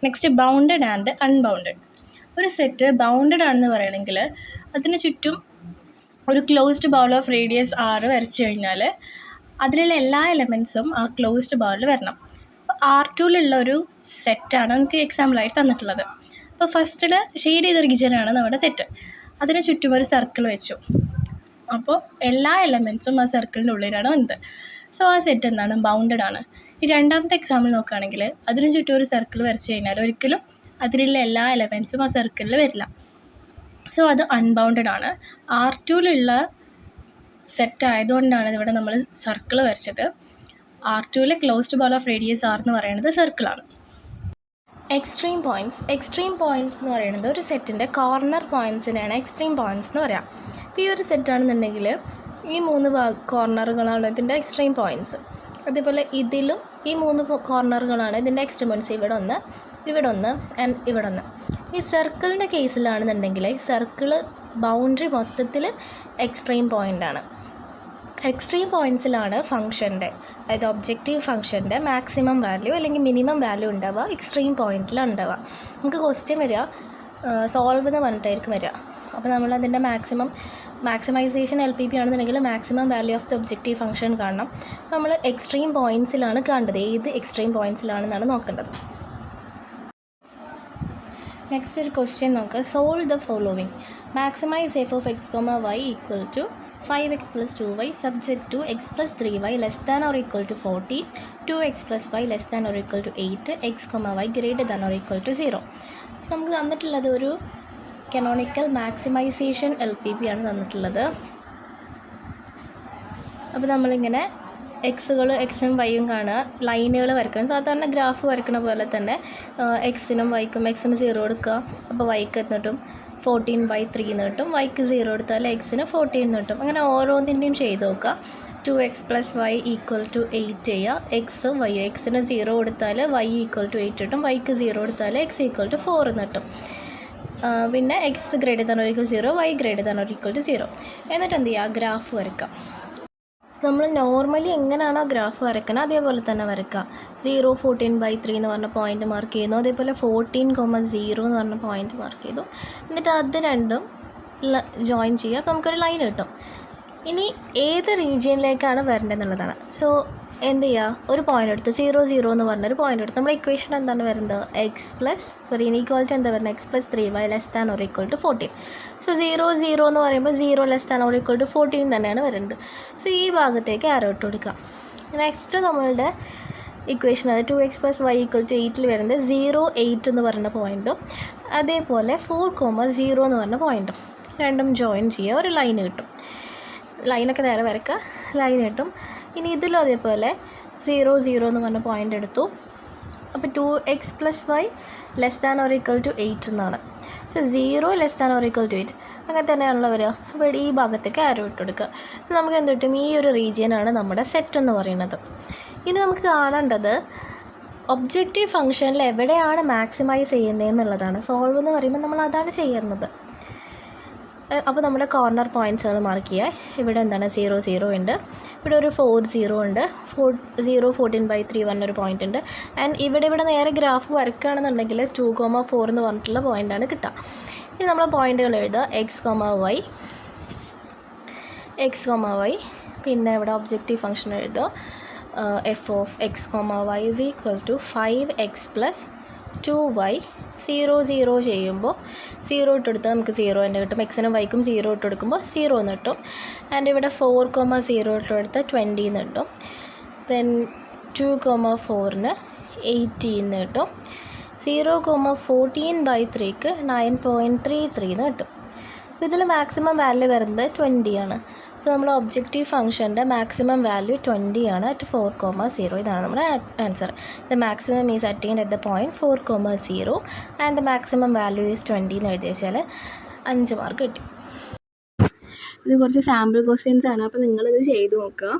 Next bounded and unbounded. ഒരു set bounded ആണെന്ന് പറയണമെങ്കിൽ അതിന് ചുറ്റും ഒരു closed ball of radius r വരച്ചു കഴിഞ്ഞാൽ അതിലുള്ള എല്ലാ എലമെൻറ്റ്സും ആ ക്ലോസ്ഡ് ബൗളിൽ വരണം. അപ്പോൾ R2ലുള്ള ഒരു സെറ്റാണ് നമുക്ക് എക്സാമ്പിളായിട്ട് തന്നിട്ടുള്ളത്. അപ്പോൾ ഫസ്റ്റിൽ ഷെയ്ഡ് ചെയ്ത റീജിയനാണ് നമ്മുടെ സെറ്റ്. അതിന് ചുറ്റും ഒരു സർക്കിൾ വെച്ചു. അപ്പോൾ എല്ലാ എലമെൻറ്റ്സും ആ സർക്കിളിൻ്റെ ഉള്ളിലാണ് വന്നത്. സോ ആ സെറ്റ് എന്താണ്? ബൗണ്ടഡ് ആണ്. ഈ രണ്ടാമത്തെ എക്സാമ്പിൾ നോക്കുകയാണെങ്കിൽ അതിന് ചുറ്റും ഒരു സർക്കിൾ വരച്ച് കഴിഞ്ഞാൽ ഒരിക്കലും അതിലുള്ള എല്ലാ എലമെൻറ്റ്സും ആ സർക്കിളിൽ വരില്ല. സോ അത് അൺബൗണ്ടഡ് ആണ്. R2ലുള്ള സെറ്റ് ആയതുകൊണ്ടാണ് ഇവിടെ നമ്മൾ സർക്കിൾ വരച്ചത്. R2ലെ closed ball of radius r എന്ന് പറയുന്നത് സർക്കിളാണ്. എക്സ്ട്രീം പോയിൻറ്റ്സ് എന്ന് പറയുന്നത് ഒരു സെറ്റിൻ്റെ കോർണർ പോയിൻറ്റ്സിനെയാണ് എക്സ്ട്രീം പോയിൻറ്റ്സ് എന്ന് പറയാം. ഇപ്പോൾ ഈ ഒരു സെറ്റാണെന്നുണ്ടെങ്കിൽ ഈ 3 കോർണറുകളാണ് ഇതിൻ്റെ എക്സ്ട്രീം പോയിൻറ്റ്സ്. അതേപോലെ ഇതിലും ഈ 3 കോർണറുകളാണ് ഇതിൻ്റെ എക്സ്ട്രീം പോയിൻറ്റ്സ്. ഇവിടെ ഒന്ന്, ഇവിടെ ഒന്ന് ആൻഡ് ഇവിടെ ഒന്ന്. ഈ സർക്കിളിൻ്റെ കേസിലാണെന്നുണ്ടെങ്കിൽ സർക്കിള് ബൗണ്ടറി മൊത്തത്തിൽ എക്സ്ട്രീം പോയിൻ്റാണ്. എക്സ്ട്രീം പോയിൻറ്റ്സിലാണ് ഫംഗ്ഷൻ്റെ, അതായത് ഒബ്ജക്റ്റീവ് ഫംഗ്ഷൻ്റെ മാക്സിമം വാല്യൂ അല്ലെങ്കിൽ മിനിമം വാല്യൂ ഉണ്ടാവുക എക്സ്ട്രീം പോയിൻറ്റിലാണ് ഉണ്ടാവുക. നമുക്ക് ക്വസ്റ്റ്യൻ വരിക സോൾവ് എന്ന് പറഞ്ഞിട്ടായിരിക്കും വരിക. അപ്പോൾ നമ്മളതിൻ്റെ മാക്സിമൈസേഷൻ LPP ആണെന്നുണ്ടെങ്കിൽ maximum value of the objective function കാണണം. നമ്മൾ എക്സ്ട്രീം പോയിൻറ്റ്സിലാണ് കാണേണ്ടത്, ഏത് എക്സ്ട്രീം പോയിൻറ്റ്സിലാണെന്നാണ് നോക്കേണ്ടത്. നെക്സ്റ്റ് ഒരു ക്വസ്റ്റ്യൻ നോക്കുക. Solve the following. Maximize f of x, y equal to 5x plus 2y subject to x plus 3y less than or equal to 14, 2x plus y less than or equal to 8, x, y greater than or equal to 0. So നമുക്ക് തന്നിട്ടുള്ളത് ഒരു canonical maximisation LPP ആണ് തന്നിട്ടുള്ളത്. അപ്പോൾ നമ്മളിങ്ങനെ എക്സും വൈയും കാണുക, ലൈനുകൾ വരയ്ക്കണം. സാധാരണ ഗ്രാഫ് വരയ്ക്കണ പോലെ തന്നെ എക്സിനും വൈക്കും, എക്സിന് 0 കൊടുക്കുക, അപ്പോൾ വൈക്ക് എന്നിട്ടും 14/3 എന്ന് കിട്ടും. വൈക്ക് 0 എടുത്താൽ എക്സിന് 14 എന്ന് കിട്ടും. അങ്ങനെ ഓരോന്നിൻ്റെയും ചെയ്ത് നോക്കുക. 2x plus y equal to 8 ചെയ്യുക. എക്സും വൈ, എക്സിന് 0 കൊടുത്താൽ y ഈക്വൽ ടു 8 കിട്ടും. വൈക്ക് 0 കൊടുത്താൽ x ഈക്വൽ ടു 4 എന്ന് കിട്ടും. പിന്നെ x greater than or equal 0, y greater than or equal to 0. എന്നിട്ട് എന്ത് ചെയ്യുക? ഗ്രാഫ് വരയ്ക്കുക. നമ്മൾ നോർമലി എങ്ങനെയാണോ ഗ്രാഫ് വരയ്ക്കണം അതേപോലെ തന്നെ വരയ്ക്കുക. 0, 14/3 എന്ന് പറഞ്ഞ പോയിൻ്റ് മാർക്ക് ചെയ്യുന്നു. അതേപോലെ 14,0 എന്ന് പറഞ്ഞ പോയിൻ്റ് മാർക്ക് ചെയ്തു. എന്നിട്ട് അത് രണ്ടും ജോയിൻ ചെയ്യുക. അപ്പോൾ നമുക്കൊരു ലൈൻ കിട്ടും. ഇനി ഏത് റീജിയനിലേക്കാണ് വരേണ്ടതെന്നുള്ളതാണ്. സോ എന്ത് ചെയ്യുക? ഒരു പോയിൻ്റ് എടുത്ത് 0, 0 എന്ന് പറഞ്ഞൊരു പോയിൻ്റ് എടുത്ത് നമ്മുടെ ഇക്വേഷൻ എന്താണ് വരുന്നത്? ഇനീക്വാലിറ്റി എന്താ വരുന്നത്? x plus 3y less than or equal to 14. So 0, 0 എന്ന് പറയുമ്പോൾ 0 less than or equal to 14 തന്നെയാണ് വരുന്നത്. സോ ഈ ഭാഗത്തേക്ക് ആരോ ഇട്ട് കൊടുക്കുക. നെക്സ്റ്റ് നമ്മളുടെ ഇക്വേഷൻ അത് 2x plus y equal to 8ൽ വരുന്നത് 0, 8 എന്ന് പറയുന്ന പോയിൻറ്റും അതേപോലെ 4,0 എന്ന് പറഞ്ഞ പോയിൻറ്റും രണ്ടും ജോയിൻ ചെയ്യുക. ഒരു ലൈൻ കിട്ടും. ലൈനൊക്കെ നേരെ വരയ്ക്കുക, ലൈൻ കിട്ടും. ഇനി ഇതിലും അതേപോലെ 0, 0 എന്ന് പറഞ്ഞ പോയിൻ്റ് എടുത്തു. അപ്പോൾ 2x plus y less than or equal to 8 എന്നാണ്. So 0 less than or equal to 8 അങ്ങനെ തന്നെയാണല്ലോ വരിക. അപ്പോൾ ഈ ഭാഗത്തേക്ക് ആരോ ഇട്ട് കൊടുക്കുക. അപ്പോൾ നമുക്ക് എന്ത് കിട്ടും? ഈ ഒരു റീജിയനാണ് നമ്മുടെ സെറ്റ് എന്ന് പറയുന്നത്. ഇനി നമുക്ക് കാണേണ്ടത് ഒബ്ജക്റ്റീവ് ഫംഗ്ഷനിൽ എവിടെയാണ് മാക്സിമൈസ് ചെയ്യുന്നതെന്നുള്ളതാണ്. സോൾവ് എന്ന് പറയുമ്പോൾ നമ്മൾ അതാണ് ചെയ്യുന്നത്. അപ്പോൾ നമ്മുടെ കോർണർ പോയിൻറ്റ്സുകൾ മാർക്ക് ചെയ്യുക. ഇവിടെ എന്താണ് 0, 0 ഉണ്ട്. ഇവിടെ ഒരു 4, 0 ഉണ്ട്. 0, 14/3 പറഞ്ഞൊരു പോയിൻ്റ് ഉണ്ട്. ആൻഡ് ഇവിടെ നേരെ ഗ്രാഫ് വരയ്ക്കുകയാണെന്നുണ്ടെങ്കിൽ 2,4 എന്ന് പറഞ്ഞിട്ടുള്ള പോയിൻ്റാണ് കിട്ടുക. ഇനി നമ്മൾ പോയിൻ്റുകൾ എഴുതുക. x, y. പിന്നെ ഇവിടെ ഒബ്ജക്റ്റീവ് ഫംഗ്ഷൻ എഴുതുക. f of x, y is equal to 5x plus 2y. 0, 0 ചെയ്യുമ്പോൾ 0 ഇട്ടെടുത്താൽ നമുക്ക് 0 തന്നെ കിട്ടും. എക്സിനും വൈക്കും 0 ഇട്ടെടുക്കുമ്പോൾ 0 എന്ന് കിട്ടും. ആൻഡ് ഇവിടെ 4,0 ഇട്ടെടുത്താൽ 20 എന്ന് കിട്ടും. ദെൻ 2,4ന് 18 എന്ന് കിട്ടും. 0,14/3ക്ക് 9.33 എന്ന് കിട്ടും. അപ്പോൾ ഇതിൽ മാക്സിമം വാല്യൂ വരുന്നത് 20 ആണ്. സോ നമ്മൾ ഒബ്ജക്റ്റീവ് ഫംഗ്ഷൻ്റെ മാക്സിമം വാല്യൂ 20 ആണ് അറ്റ് 4,0. ഇതാണ് നമ്മുടെ answer. The maximum is attained at the point 4,0 and the maximum value is 20 എന്ന് എഴുതി വെച്ചാൽ 5 മാർക്ക് കിട്ടി. ഇത് കുറച്ച് സാമ്പിൾ ക്വസ്റ്റ്യൻസ് ആണ്. അപ്പോൾ നിങ്ങളിത് ചെയ്ത് നോക്കുക.